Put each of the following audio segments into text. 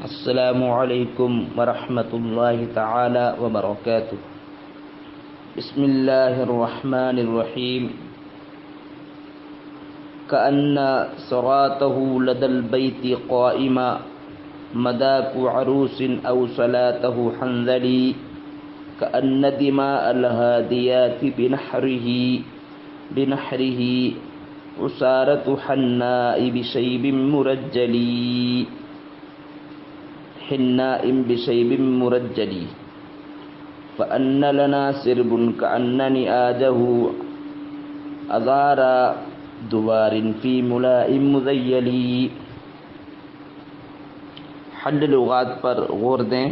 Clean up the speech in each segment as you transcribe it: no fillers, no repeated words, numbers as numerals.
السلام علیکم ورحمۃ اللہ تعالی وبرکاتہ۔ بسم اللہ الرحمن الرحیم۔ کأن صراطه لدى البيت قائما مذاق عروس أو صلاته حنظلي كأن دماء الهاديات بنحره عسارة حناء بشيب مرجلي فأن لنا سرب كأنني آجه أزار دوار في ملاء مذيلي۔ حل لغات پر غور دیں۔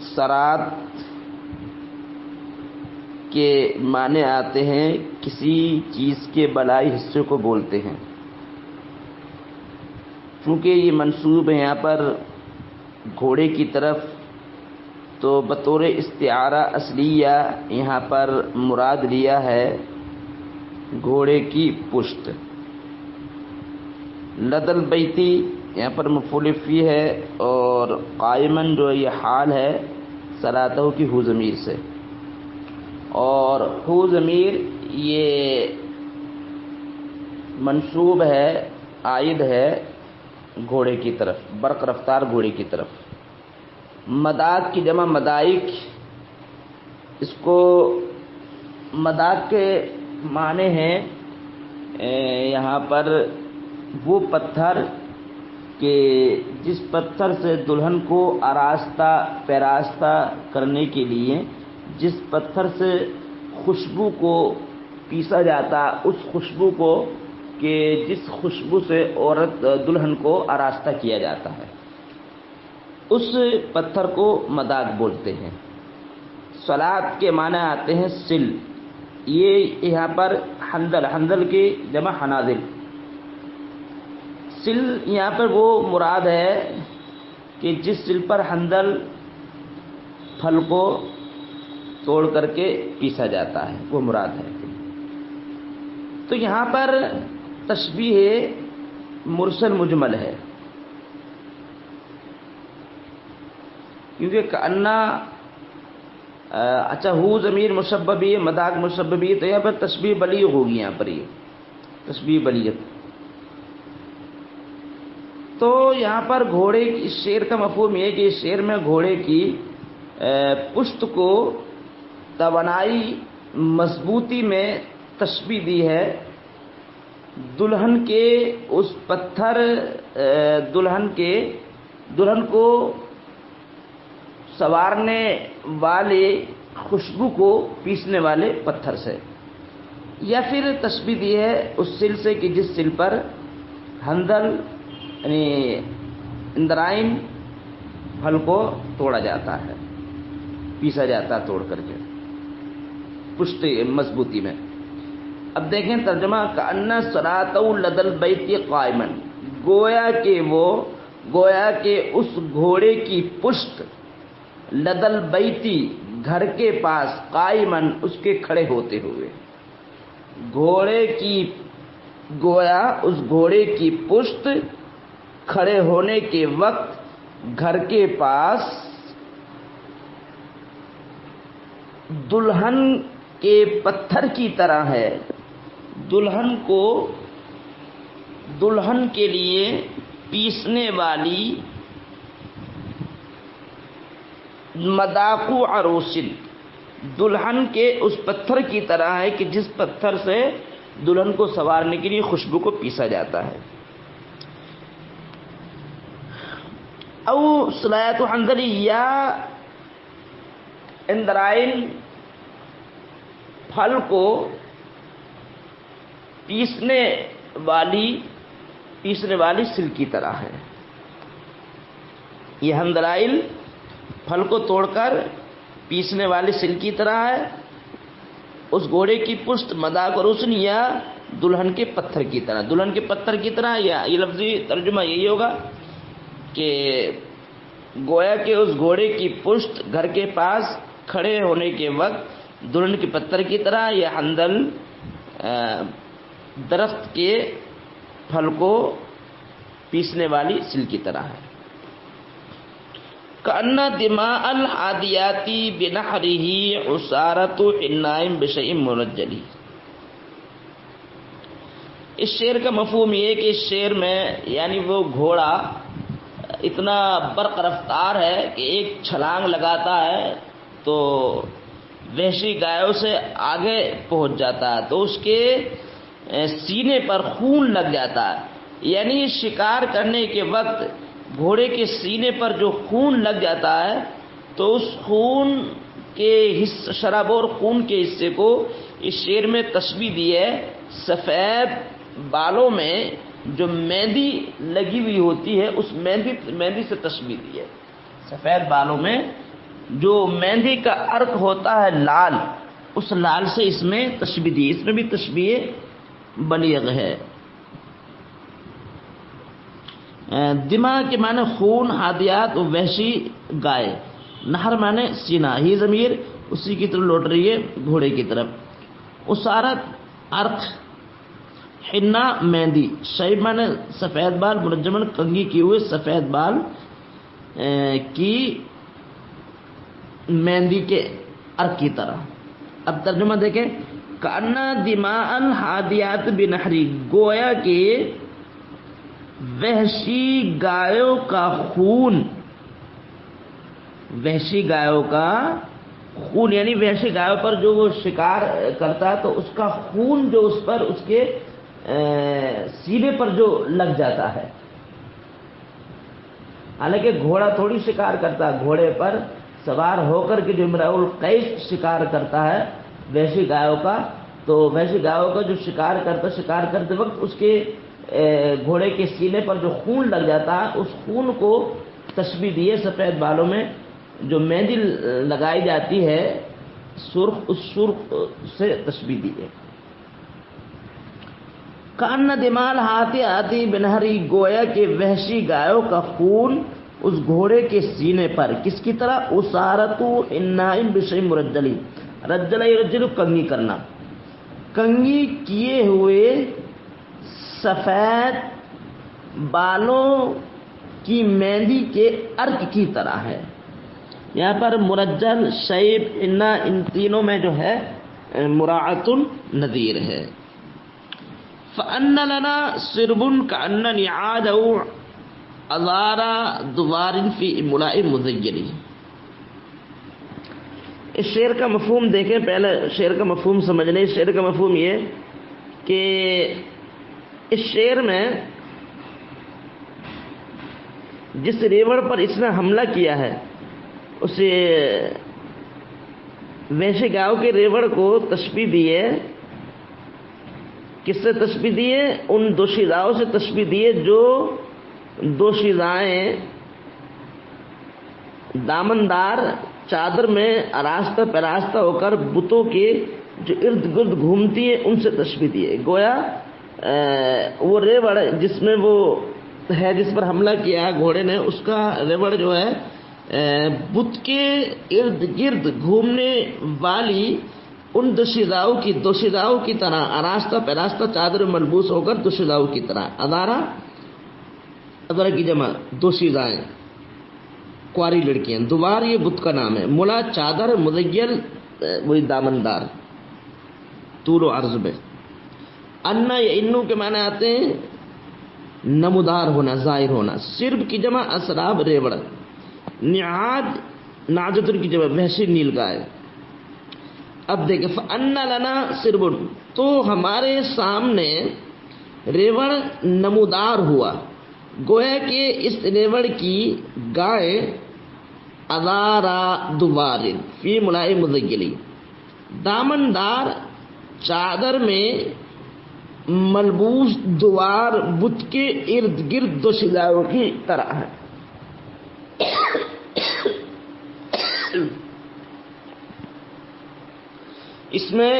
سرات کے معنی آتے ہیں کسی چیز کے بلائی حصے کو بولتے ہیں۔ چونکہ یہ منسوب ہے یہاں پر گھوڑے کی طرف، تو بطور استعارہ اصلیہ یہاں پر مراد لیا ہے گھوڑے کی پشت۔ لدل بیتی یہاں پر مفعول فی ہے، اور قائمن جو یہ حال ہے صلاتہ کی ہو ضمیر سے، اور ہو ضمیر یہ منسوب ہے، عائد ہے گھوڑے کی طرف، برق رفتار گھوڑے کی طرف۔ مداق کی جمع مدائق، اس کو مداق کے معنی ہیں یہاں پر وہ پتھر کہ جس پتھر سے دلہن کو آراستہ پیراستہ کرنے کے لیے جس پتھر سے خوشبو کو پیسا جاتا، اس خوشبو کو کہ جس خوشبو سے عورت دلہن کو آراستہ کیا جاتا ہے، اس پتھر کو مداق بولتے ہیں۔ صلات کے معنی آتے ہیں سل، یہ یہاں پر حنظل کی جمع حناظل۔ سل یہاں پر وہ مراد ہے کہ جس سل پر حنظل پھل کو توڑ کر کے پیسا جاتا ہے، وہ مراد ہے۔ تو یہاں پر تشبیہ مرسل مجمل ہے، کیونکہ کأنہ اچھا ہو ضمیر مشببی، مداق مشببی، تو یہاں پر تشبیہ بلیغ ہوگی، یہاں پر یہ تشبیہ بلیغ۔ تو یہاں پر گھوڑے کی شیر کا مفہوم یہ ہے کہ اس شیر میں گھوڑے کی پشت کو توانائی مضبوطی میں تشبیہ دی ہے دلہن کے اس پتھر، دلہن کو سنوارنے والے خوشبو کو پیسنے والے پتھر سے، یا پھر تشبیہ دی ہے اس سل سے کہ جس سل پر حنظل یعنی اندرائن پھل کو توڑا جاتا ہے، پیسا جاتا ہے توڑ کر کے پشت مضبوطی میں۔ اب دیکھیں ترجمہ، کأن صراطہ لدى البیت قائما، گویا کہ اس گھوڑے کی پشت لدى البیت گھر کے پاس، قائمن اس کے کھڑے ہوتے ہوئے، گویا اس گھوڑے کی پشت کھڑے ہونے کے وقت گھر کے پاس دلہن کے پتھر کی طرح ہے، دلہن کے لیے پیسنے والی مداق عروس، دلہن کے اس پتھر کی طرح ہے کہ جس پتھر سے دلہن کو سنوارنے کے لیے خوشبو کو پیسا جاتا ہے۔ او صلات حنظلی، یا اندرائن پھل کو پیسنے والی سل کی طرح ہے۔ یہ حنظلائل پھل کو توڑ کر پیسنے والی سل کی طرح ہے، اس گھوڑے کی پشت مداق عروسن، یا دلہن کے پتھر کی طرح، دلہن کے پتھر کی طرح، یا یہ لفظی ترجمہ یہی ہوگا کہ گویا کہ اس گھوڑے کی پشت گھر کے پاس کھڑے ہونے کے وقت دلہن کے پتھر کی طرح، یا حنظل درخت کے پھل کو پیسنے والی سل کی طرح ہے۔ کأن دماء الحادیات بنحرہ عصارۃ حناء بشیء مرجل. اس شعر کا مفہوم یہ کہ اس شعر میں یعنی وہ گھوڑا اتنا برق رفتار ہے کہ ایک چھلانگ لگاتا ہے تو وحشی گایوں سے آگے پہنچ جاتا ہے، تو اس کے سینے پر خون لگ جاتا ہے. یعنی شکار کرنے کے وقت گھوڑے کے سینے پر جو خون لگ جاتا ہے تو اس خون کے شرابور خون کے حصے کو اس شعر میں تشبیہ دی ہے سفید بالوں میں جو مہندی لگی ہوئی ہوتی ہے اس مہندی سے تشبیہ دی ہے. سفید بالوں میں جو مہندی کا عرق ہوتا ہے لال، اس لال سے اس میں تشبیہ دی. اس میں بھی تشبیہ بلیغ ہے. دماء کے معنی خون، حادیات و وحشی گائے، نہر معنی سینہ. یہ ضمیر اسی کی طرف لوٹ رہی ہے، گھوڑے کی طرف. اسارت عرق، حنا مہندی، شیب معنی سفید بال، منجمن کنگھی کیے ہوئے سفید بال کی مہندی کے عرق کی طرح. اب ترجمہ دیکھیں. کأن دماء الحادیات بنحری، گویا کہ وحشی گایوں کا خون، وحشی گایوں کا خون یعنی وحشی گایوں پر جو وہ شکار کرتا ہے تو اس کا خون جو اس پر اس کے سینے پر جو لگ جاتا ہے. حالانکہ گھوڑا تھوڑی شکار کرتا ہے، گھوڑے پر سوار ہو کر کے جو امرؤ القیس شکار کرتا ہے وحشی گایوں کا، تو وحشی گایوں کا جو شکار کرتے وقت اس کے گھوڑے کے سینے پر جو خون لگ جاتا ہے اس خون کو تشبیہ دیے سفید بالوں میں جو مہندی لگائی جاتی ہے سرخ، اس سرخ سے تشبیہ دیے. کأن دماء الحادیات بنحری، گویا کہ وحشی گایوں کا خون اس گھوڑے کے سینے پر کس کی طرح اسارۃ حناء بشیء مرجل. رجل یرجل کنگھی کرنا، کنگھی کیے ہوئے سفید بالوں کی مہندی کے عرق کی طرح ہے. یہاں پر مرجل، شیب، حنا، ان تینوں میں جو ہے مراعۃ النظیر ہے. فأن لنا سرب كأن نعاده أزار دوار في ملاء مزين. اس شعر کا مفہوم دیکھیں. پہلے شعر کا مفہوم سمجھ لیں. اس شعر کا مفہوم یہ کہ اس شعر میں جس ریوڑ پر اس نے حملہ کیا ہے اسے وحشی گایوں کے ریوڑ کو تشبیہ دی ہے. کس سے تشبیہ دیے؟ ان دوشیزاؤں سے تشبیہ دیے جو دوشیزائیں دامندار چادر میں آراستہ پیراستہ ہو کر بتوں کے جو ارد گرد گھومتی ہیں ان سے تشبیہ دیے. گویا وہ ریوڑ جس میں وہ ہے جس پر حملہ کیا گھوڑے نے، اس کا ریوڑ جو ہے بت کے ارد گرد گھومنے والی ان دوشیزاؤں کی طرح آراستہ پیراستہ چادر ملبوس ہو کر دوشیزاؤں کی طرح. ادارہ کی جمع دوشیزائیں، کواری لڑکیاں. دوار یہ بت کا نام ہے. ملا چادر، مزین وہی دامندار، طول و عرض میں. انا یا انو کے معنی آتے ہیں نمودار ہونا، ظاہر ہونا. سرب کی جمع اسراب ریوڑ. نعاد ناجتن کی جمع وحشی نیل گائے. اب دیکھیں فَأَنَّ لَنَا سِرْبٌ، تو ہمارے سامنے ریوڑ نمودار ہوا. گویا کہ اس ریوڑ کی گائے ادارا دوار فی ملاء مزین، دامندار چادر میں ملبوس دوار بت کے ارد گرد دوشیزاؤں کی طرح ہے. اس میں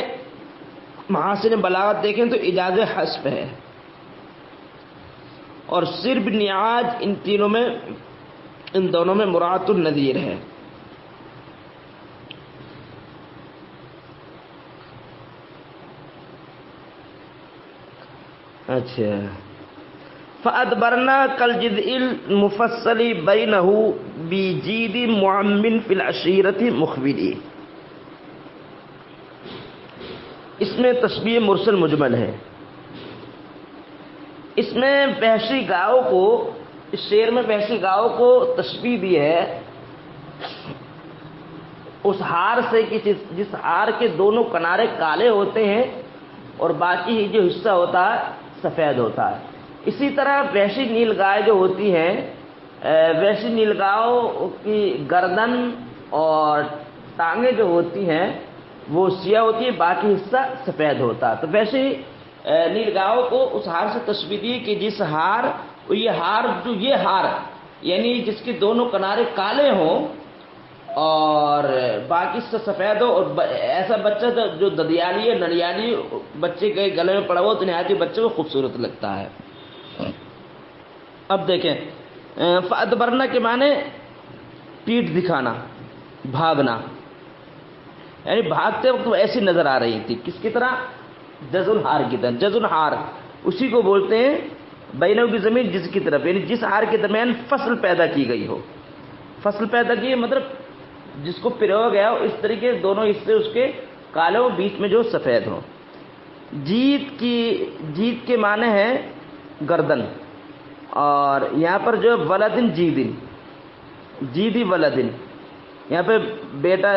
محاسن بلاغت دیکھیں تو اجاز حذف ہے، اور صرف نیاج ان دونوں میں مراعۃ النظیر ہے. اچھا فأدبرنا كالجذع المفصل بينه بجيد معم في العشيرة مخبل. اس میں تشبیہ مرسل مجمل ہے. اس میں وحشی گاؤں کو، اس شعر میں وحشی گاؤں کو تشبیہ دی ہے اس ہار سے کہ جس ہار کے دونوں کنارے کالے ہوتے ہیں اور باقی جو حصہ ہوتا ہے سفید ہوتا ہے. اسی طرح وحشی نیل گائے جو ہوتی ہیں، وحشی نیل گاؤں کی گردن اور ٹانگیں جو ہوتی ہیں وہ سیاہ ہوتی ہے، باقی حصہ سفید ہوتا ہے. تو وحشی نیل گاؤں کو اس ہار سے تشبیہ دی کہ جس ہار، یہ ہار یعنی جس کے دونوں کنارے کالے ہوں اور باقی سے سفید ہو، اور ایسا بچہ جو ددیالی ہے، نریالی بچے کے گلے میں پڑا ہو تو نہایت ہی بچے کو خوبصورت لگتا ہے. اب دیکھیں، فادبرنا کے معنی پیٹھ دکھانا، بھاگنا، یعنی بھاگتے وقت وہ ایسی نظر آ رہی تھی. کس کی طرح؟ جز الحار کی طرح. جز الحار اسی کو بولتے ہیں بینوں کی زمین جس کی طرف، یعنی جس ہار کے درمیان فصل پیدا کی گئی ہو. فصل پیدا کی مطلب جس کو پرویا گیا ہو، اس طریقے دونوں حصے اس کے کالے ہو، بیچ میں جو سفید ہو. جیت کے معنی ہے گردن، اور یہاں پر جو ولدن جیدی ولدن، یہاں پہ بیٹا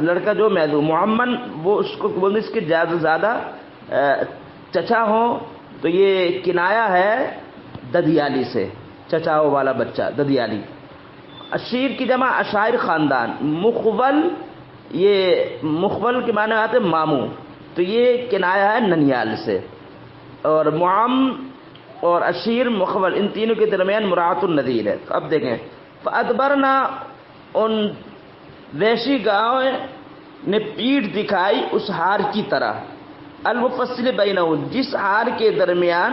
لڑکا جو محدود معمن، وہ اس کو بولتے اس کے زیادہ چچا ہوں تو یہ کنایا ہے ددیالی سے، چچاؤ والا بچہ ددیالی. اشیر کی جمع اشائر خاندان. مخبل کے معنی آتے ماموں، تو یہ کنایا ہے ننیال سے. اور معم اور اشیر مخبل ان تینوں کے درمیان مراعات النظیر ہے. اب دیکھیں، فادبرنا ان وحشی گاؤں نے پیٹھ دکھائی اس ہار کی طرح، المفصل بینہم جس ہار کے درمیان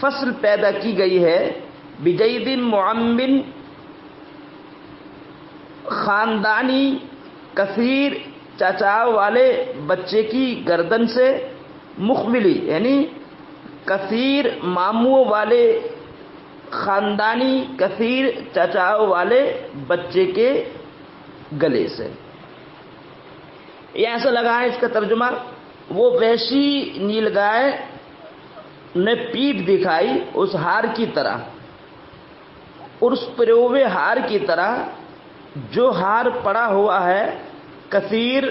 فصل پیدا کی گئی ہے، بجید معمن خاندانی کثیر چچاؤ والے بچے کی گردن سے، مخبلی یعنی کثیر ماموں والے خاندانی کثیر چچاؤ والے بچے کے گلے سے. یہ ایسا لگا ہے اس کا ترجمہ، وہ وحشی نیل گائے نے پیٹھ دکھائی اس ہار کی طرح، اور اس پروے ہار کی طرح جو ہار پڑا ہوا ہے کثیر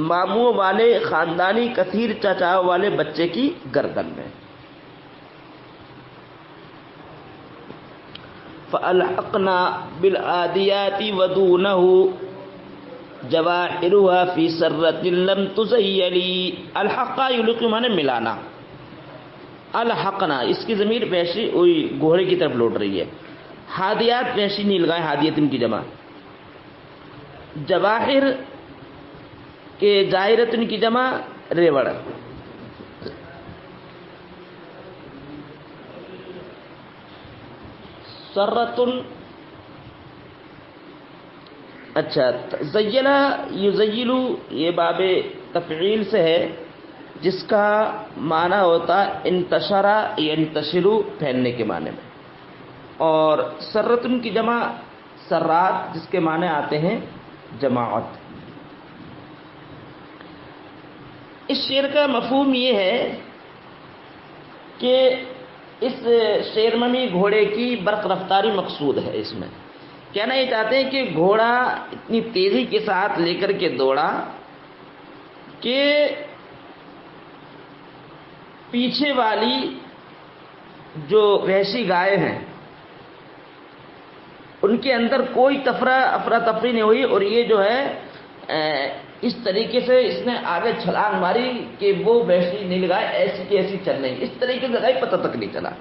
ماموں والے خاندانی کثیر چچاؤ والے بچے کی گردن میں. فَأَلْحَقْنَا بِالْعَادِيَاتِ وَدُونَهُ جَوَاحِرُهَا فِي سَرَّةٍ لَمْ تُزَيَّلِ. الحقا یلقی معنی ملانا. الحقنا اس کی ضمیر وحشی گھوڑے کی طرف لوٹ رہی ہے. ہادیات وحشی نیل گائے، ہادیت ان کی جمع. جواہر کے ظاہرت ان کی جمع ریوڑ. سرتن، اچھا زیلہ یزیلو یہ باب تفعیل سے ہے جس کا معنی ہوتا انتشرا ینتشرو پھیلنے کے معنی میں. اور سرتن کی جمع سرات جس کے معنی آتے ہیں جماعت. اس شعر کا مفہوم یہ ہے کہ اس شعر میں بھی گھوڑے کی برق رفتاری مقصود ہے. اس میں کہنا یہ چاہتے ہیں کہ گھوڑا اتنی تیزی کے ساتھ لے کر کے دوڑا کہ پیچھے والی جو وحشی گائے ہیں ان کے اندر کوئی افراتفری نہیں ہوئی، اور یہ جو ہے اس طریقے سے اس نے آگے چھلانگ ماری کہ وہ وحشی نیل گائے ایسی کی ایسی چل رہی، اس طریقے سے گئی پتہ تک نہیں چلا.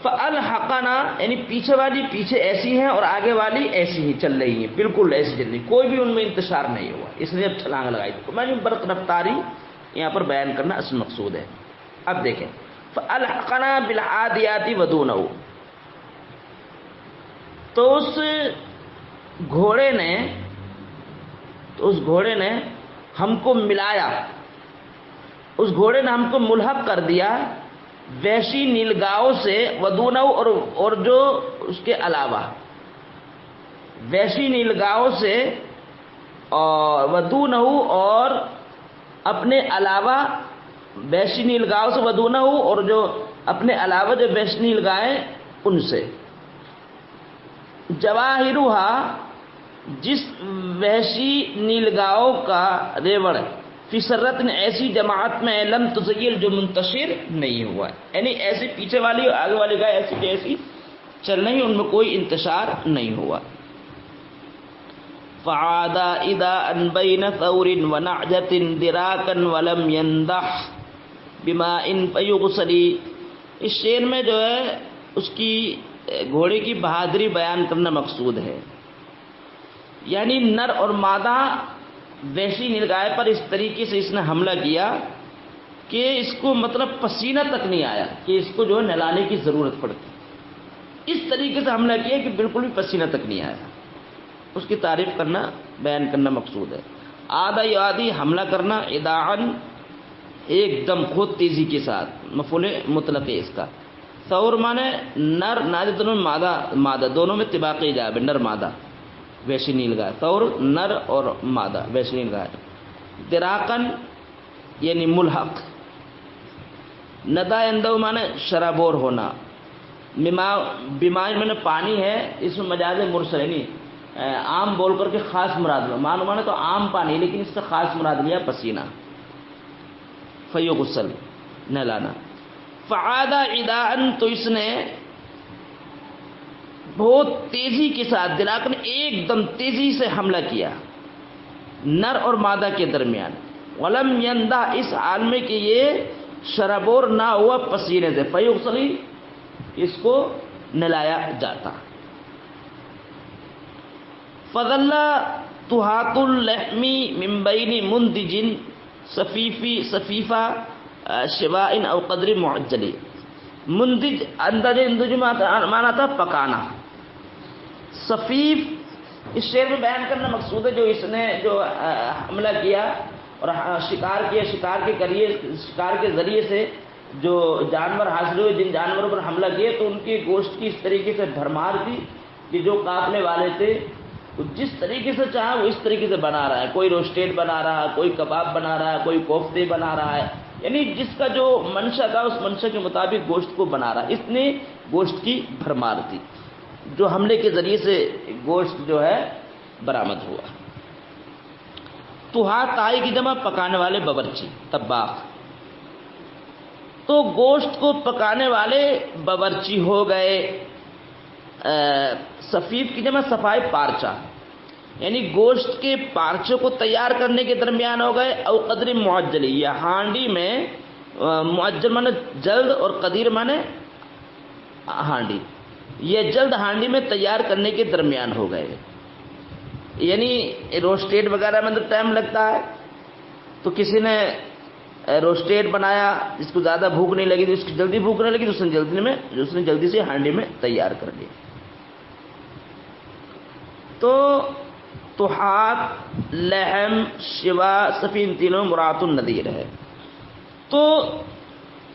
فَأَلْحَقَنَا یعنی پیچھے والی پیچھے ایسی ہیں اور آگے والی ایسی ہی چل رہی ہیں، بالکل ایسی چل رہی، کوئی بھی ان میں انتشار نہیں ہوا، اس لیے اب چھلانگ لگائی. میں نے برق رفتاری یہاں پر بیان کرنا اصل مقصود ہے. اب دیکھیں، فَأَلْحَقَنَا بِالْعَادِيَاتِ وَدُونَهُ، تو اس گھوڑے نے ہم کو ملایا، اس گھوڑے نے ہم کو ملحق کر دیا وحشی نیلگاہوں سے ودونہ اور جو اس کے علاوہ، وحشی نیلگاہوں سے اور ودونہ اور اپنے علاوہ، وحشی نیلگاہوں سے ودونہ اور جو اپنے علاوہ جو وحشی نیلگاہیں ان سے، جواہرها جس وحشی نیلگاہوں کا ریوڑ فی سرت نے ایسی جماعت میں لم تزیر جو منتشر نہیں ہوا، یعنی ایسی پیچھے والی اور آگے والی گائے ایسی کیسی چل رہی، ان میں کوئی انتشار نہیں ہوا۔ فعاد اذا ان بین ثور ونعجۃ دراکا ولم يندح بماء فیغسلی، اس شعر میں جو ہے اس کی گھوڑے کی بہادری بیان کرنا مقصود ہے، یعنی نر اور مادہ وحشی نیلگائے پر اس طریقے سے اس نے حملہ کیا کہ اس کو مطلب پسینہ تک نہیں آیا کہ اس کو جو ہے نہلانے کی ضرورت پڑتی، اس طریقے سے حملہ کیا کہ بالکل بھی پسینہ تک نہیں آیا، اس کی تعریف کرنا بیان کرنا مقصود ہے۔ آدھا یادی حملہ کرنا، اداعن ایک دم خود تیزی کے ساتھ، مفعول مطلق ہے اس کا۔ ثور مانے نر، نادر دونوں میں مادہ دونوں میں طباق ایجاب ہے، نر مادہ وحشی نیلگاہ، ثور نر اور مادہ وحشی نیلگاہ۔ دراقن یعنی ملحق، ندا اندو مانے شرابور ہونا، بیماری میں پانی ہے، اس میں مجاز مرسل نہیں عام بول کر کے خاص مراد لو، مانو مانے تو عام پانی لیکن اس سے خاص مراد لیا پسینہ، فیغسل نہلانا۔ فعاد اداء تو اس نے بہت تیزی کے ساتھ، دلاکن ایک دم تیزی سے حملہ کیا نر اور مادہ کے درمیان، ولم یندہ اس حال میں کہ یہ شرابور نہ ہوا پسینے سے، فیغسلی اس کو نلایا جاتا۔ فضل طہات اللحم من بین مندج صفیفہ شواء او قدر معجلی، مندج اندر اندج مانا تھا پکانا، صفیف اس شعر میں بیان کرنا مقصود ہے جو اس نے جو حملہ کیا اور شکار کیا، شکار کے ذریعے سے جو جانور حاصل ہوئے، جن جانوروں پر حملہ کیا تو ان کے گوشت کی اس طریقے سے بھرمار تھی کہ جو قافلے والے تھے جس طریقے سے چاہا وہ اس طریقے سے بنا رہا ہے، کوئی روسٹیڈ بنا رہا ہے، کوئی کباب بنا رہا ہے، کوئی کوفتے بنا رہا ہے، یعنی جس کا جو منشا تھا اس منشا کے مطابق گوشت کو بنا رہا ہے، اس نے گوشت کی بھرمار تھی جو حملے کے ذریعے سے گوشت جو ہے برآمد ہوا۔ توہا تائی کی جمع پکانے والے باورچی، طباخ، تو گوشت کو پکانے والے باورچی ہو گئے۔ صفیف کی جمع صفائی پارچہ، یعنی گوشت کے پارچوں کو تیار کرنے کے درمیان ہو گئے۔ او قدر معجلی، یا ہانڈی میں، معجل مانے جلد اور قدیر مانے ہانڈی، یہ جلد ہانڈی میں تیار کرنے کے درمیان ہو گئے، یعنی روسٹیڈ وغیرہ میں ٹائم لگتا ہے تو کسی نے روسٹیڈ بنایا جس کو زیادہ بھوک نہیں لگی، اس کی جلدی بھوک نہیں لگی، اس نے جلدی سے ہانڈی میں تیار کر لیا۔ تو ہاتھ، لحم، شوا، سفین تینوں مرات النذیر ہے۔ تو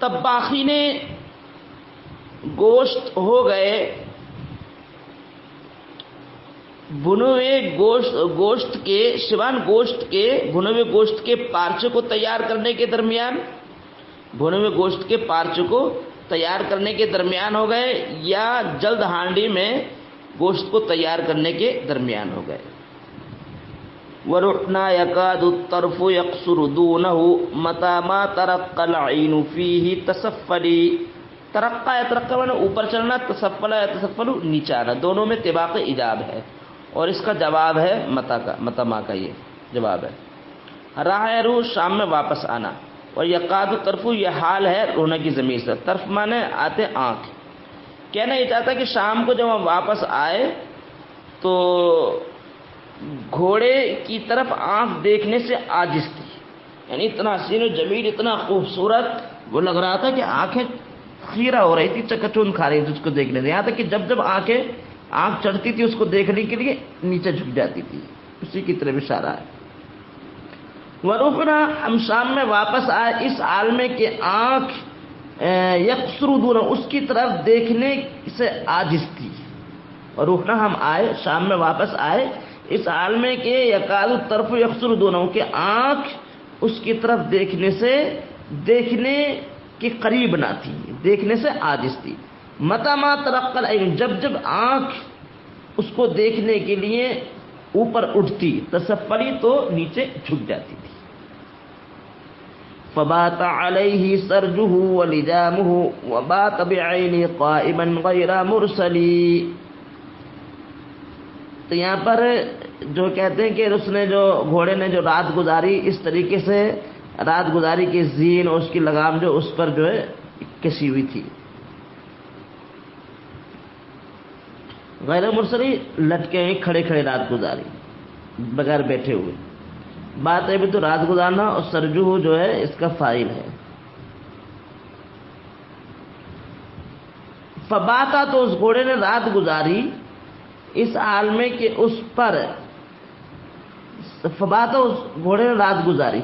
طباخی نے گوشت ہو گئے، بھنے ہوئے گوشت کے شوان گوشت کے بھنے ہوئے گوشت کے پارچے کو تیار کرنے کے درمیان، بھنے ہوئے گوشت کے پارچے کو تیار کرنے کے درمیان ہو گئے، یا جلد ہانڈی میں گوشت کو تیار کرنے کے درمیان ہو گئے۔ وَرُحْنَا يَكَادُ الطَّرْفُ يَقْصُرُ دُونَهُ مَتَى مَا تَرَقَّ الْعَيْنُ فِيهِ تَسَفَّلِي، ترقّا یا ترقّا میں اوپر چڑھنا، تسفل یا تسفل نیچے آنا، دونوں میں طباق ایجاب ہے، اور اس کا جواب ہے متما کا یہ جواب ہے۔ راہ روح شام میں واپس آنا، اور یقاد طرف یہ حال ہے رونے کی ضمیر سے، طرف مانے آتے آنکھ، کہنا یہ چاہتا ہے کہ شام کو جب ہم واپس آئے تو گھوڑے کی طرف آنکھ دیکھنے سے عاجز تھی، یعنی اتنا حسین و جمیل، اتنا خوبصورت وہ لگ رہا تھا کہ آنکھیں خیرہ ہو رہی تھی، چکچون کھا رہی تھی اس کو دیکھنے سے، یہاں تک کہ جب آنکھ چڑھتی تھی اس کو دیکھنے کے لیے نیچے جھک جاتی تھی، اسی کی طرف اشارہ ہے۔ وَرُحْنَا ہم شام میں واپس آئے اس حال میں کہ آنکھ یقصر دون، اس کی طرف دیکھنے سے عاجز تھی. اور رخنا ہم آئے، شام میں واپس آئے اس حال میں کہ یکاد الطرف یقصر دونوں، کہ آنکھ اس کی طرف دیکھنے کے قریب نہ تھی، دیکھنے سے عاجز تھی. متی ما ترقل عین، جب آنکھ اس کو دیکھنے کے لیے اوپر اٹھتی، تصفلی تو نیچے جھک جاتی تھی. فبات علیہ سرجہ ولجامہ وبات بعینی قائما غیر مرسلی. تو یہاں پر جو کہتے ہیں کہ اس نے جو گھوڑے نے جو رات گزاری، اس طریقے سے رات گزاری کی زین اور اس کی لگام جو اس پر جو ہے کسی ہوئی تھی. غیر مرسلی لٹکے ہوئے کھڑے کھڑے رات گزاری بغیر بیٹھے ہوئے. بات ہے بھی تو رات گزارنا، اور سرجو جو ہے اس کا فاعل ہے. فباتا، تو اس گھوڑے نے رات گزاری اس حال میں کہ اس پر، فباتا اس گھوڑے نے رات گزاری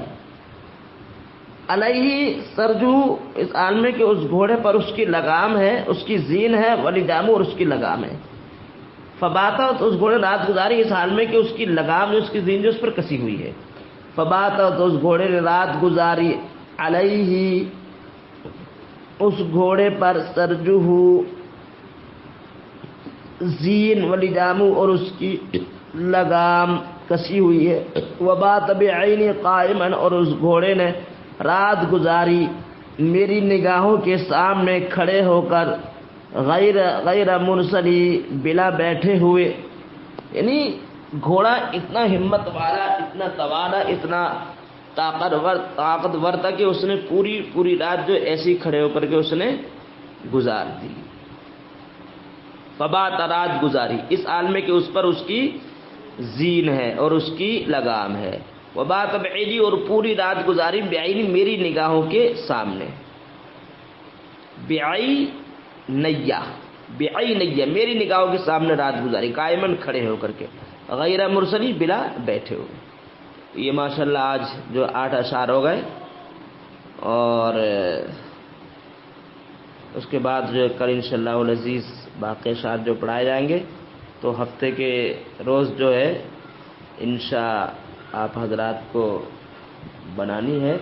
علیہ سرجو، اس حال میں کہ اس گھوڑے پر اس کی لگام ہے، اس کی زین ہے، ولجامو، اور اس کی لگام ہے. فباتا، تو اس گھوڑے نے رات گزاری اس حال میں کہ اس کی لگام جو اس کی زین جو اس پر کسی ہوئی ہے. فباتا، تو اس گھوڑے نے رات گزاری علیہ، اس گھوڑے پر، سرجہ زین ولجامو، اور اس کی لگام کسی ہوئی ہے. وبات بعینی قائما، اور اس گھوڑے نے رات گزاری میری نگاہوں کے سامنے کھڑے ہو کر، غیر مرسلی، بلا بیٹھے ہوئے. یعنی گھوڑا اتنا ہمت والا، اتنا توانا، اتنا طاقتور تھا کہ اس نے پوری رات جو ایسی کھڑے ہو کر کے اس نے گزار دی. فبات، رات گزاری اس حال میں کہ اس پر اس کی زین ہے اور اس کی لگام ہے. وبات بعینی، اور پوری رات گزاری بعینی، میری نگاہوں کے سامنے. بعینیہ، میری نگاہوں کے سامنے رات گزاری، قائمن، کھڑے ہو کر کے، غیر مرسلی، بلا بیٹھے ہوئے. یہ ماشاءاللہ آج جو 8 اشعار ہو گئے، اور اس کے بعد جو کل انشاءاللہ العزیز باقی اشعار جو پڑھائے جائیں گے. تو ہفتے کے روز جو ہے انشاء آپ حضرات کو بنانی ہے.